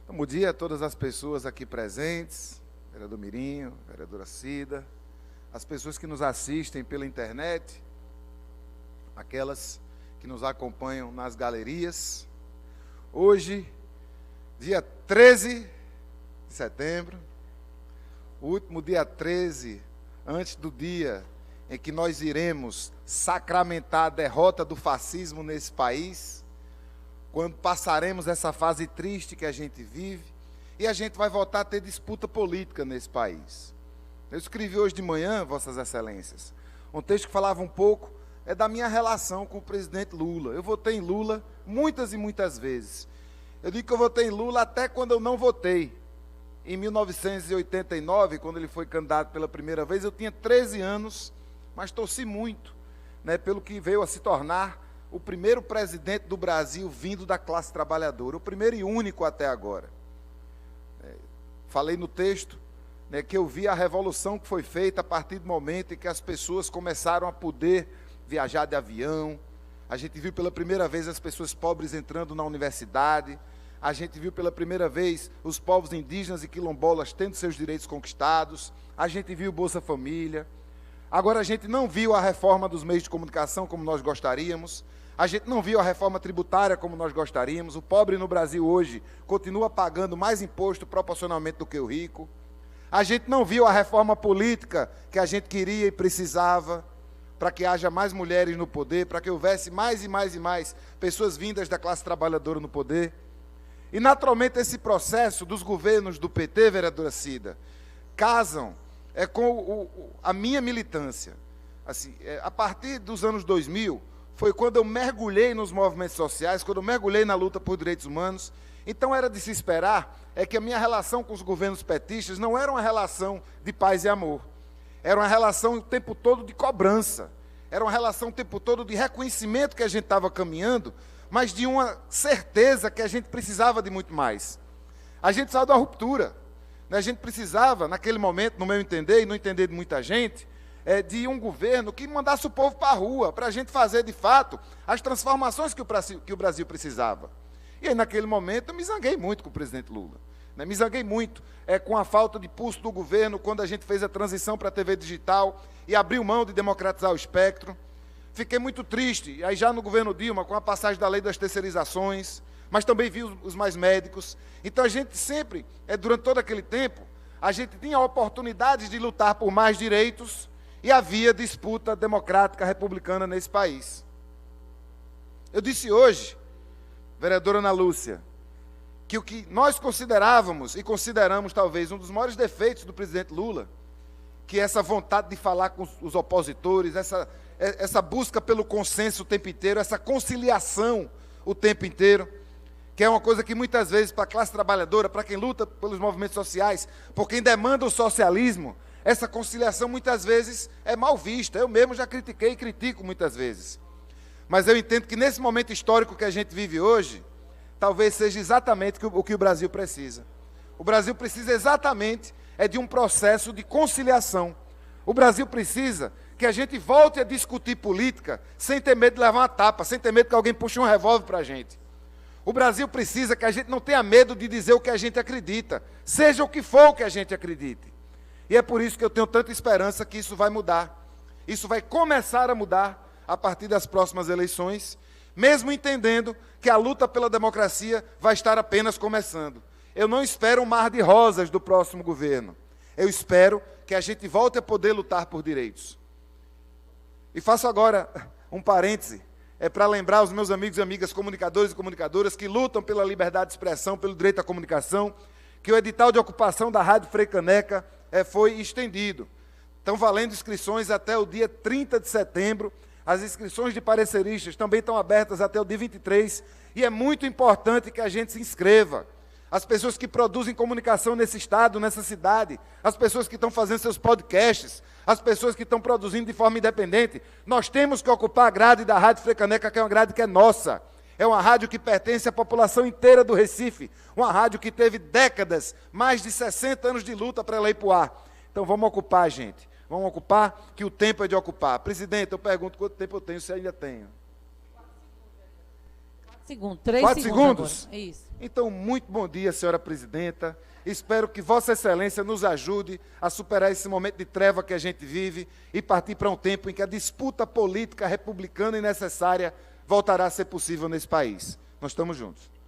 Bom dia a todas as pessoas aqui presentes, vereador Mirinho, vereadora Cida, as pessoas que nos assistem pela internet, aquelas que nos acompanham nas galerias. Hoje, dia 13 de setembro, o último dia 13, antes do dia em que nós iremos sacramentar a derrota do fascismo nesse país, quando passaremos essa fase triste que a gente vive, e a gente vai voltar a ter disputa política nesse país. Eu escrevi hoje de manhã, Vossas Excelências, um texto que falava um pouco da minha relação com o presidente Lula. Eu votei em Lula muitas e muitas vezes. Eu digo que eu votei em Lula até quando eu não votei. Em 1989, quando ele foi candidato pela primeira vez, eu tinha 13 anos, mas torci muito, pelo que veio a se tornar o primeiro presidente do Brasil vindo da classe trabalhadora, o primeiro e único até agora. Falei no texto que eu vi a revolução que foi feita a partir do momento em que as pessoas começaram a poder viajar de avião. A gente viu pela primeira vez as pessoas pobres entrando na universidade. A gente viu pela primeira vez os povos indígenas e quilombolas tendo seus direitos conquistados. A gente viu Bolsa Família. Agora, a gente não viu a reforma dos meios de comunicação como nós gostaríamos. A gente não viu a reforma tributária como nós gostaríamos. O pobre no Brasil hoje continua pagando mais imposto proporcionalmente do que o rico. A gente não viu a reforma política que a gente queria e precisava para que haja mais mulheres no poder, para que houvesse mais e mais e mais pessoas vindas da classe trabalhadora no poder. E, naturalmente, esse processo dos governos do PT, vereadora Cida, casam com a minha militância. Assim, a partir dos anos 2000, foi quando eu mergulhei nos movimentos sociais, quando eu mergulhei na luta por direitos humanos. Então era de se esperar que a minha relação com os governos petistas não era uma relação de paz e amor. Era uma relação o tempo todo de cobrança. Era uma relação o tempo todo de reconhecimento que a gente estava caminhando, mas de uma certeza que a gente precisava de muito mais. A gente precisava de uma ruptura. A gente precisava, naquele momento, no meu entender e no entender de muita gente, de um governo que mandasse o povo para a rua, para a gente fazer, de fato, as transformações que o Brasil precisava. E aí, naquele momento, eu me zanguei muito com o presidente Lula. Me zanguei muito com a falta de pulso do governo, quando a gente fez a transição para a TV digital e abriu mão de democratizar o espectro. Fiquei muito triste, aí já no governo Dilma, com a passagem da lei das terceirizações, mas também vi os mais médicos. Então, a gente sempre, durante todo aquele tempo, a gente tinha oportunidades de lutar por mais direitos, e havia disputa democrática republicana nesse país. Eu disse hoje, vereadora Ana Lúcia, que o que nós considerávamos e consideramos talvez um dos maiores defeitos do presidente Lula, que é essa vontade de falar com os opositores, essa busca pelo consenso o tempo inteiro, essa conciliação o tempo inteiro, que é uma coisa que muitas vezes para a classe trabalhadora, para quem luta pelos movimentos sociais, por quem demanda o socialismo, essa conciliação muitas vezes é mal vista. Eu mesmo já critiquei e critico muitas vezes. Mas eu entendo que nesse momento histórico que a gente vive hoje, talvez seja exatamente o que o Brasil precisa. O Brasil precisa exatamente de um processo de conciliação. O Brasil precisa que a gente volte a discutir política sem ter medo de levar uma tapa, sem ter medo que alguém puxe um revólver para a gente. O Brasil precisa que a gente não tenha medo de dizer o que a gente acredita, seja o que for o que a gente acredite. E é por isso que eu tenho tanta esperança que isso vai mudar. Isso vai começar a mudar a partir das próximas eleições, mesmo entendendo que a luta pela democracia vai estar apenas começando. Eu não espero um mar de rosas do próximo governo. Eu espero que a gente volte a poder lutar por direitos. E faço agora um parêntese, para lembrar os meus amigos e amigas comunicadores e comunicadoras que lutam pela liberdade de expressão, pelo direito à comunicação, que o edital de ocupação da Rádio Frei Caneca foi estendido. Estão valendo inscrições até o dia 30 de setembro. As inscrições de pareceristas também estão abertas até o dia 23. E é muito importante que a gente se inscreva. As pessoas que produzem comunicação nesse estado, nessa cidade, as pessoas que estão fazendo seus podcasts, as pessoas que estão produzindo de forma independente, nós temos que ocupar a grade da Rádio Frei Caneca, que é uma grade que é nossa. É uma rádio que pertence à população inteira do Recife, uma rádio que teve décadas, mais de 60 anos de luta para ela ir para o ar. Então vamos ocupar, gente. Vamos ocupar, que o tempo é de ocupar. Presidente, eu pergunto quanto tempo eu tenho, se ainda tenho. 4 segundos, 3 4 segundos. segundos? Isso. Então, muito bom dia, senhora presidenta. Espero que Vossa Excelência nos ajude a superar esse momento de treva que a gente vive e partir para um tempo em que a disputa política republicana e necessária voltará a ser possível nesse país. Nós estamos juntos.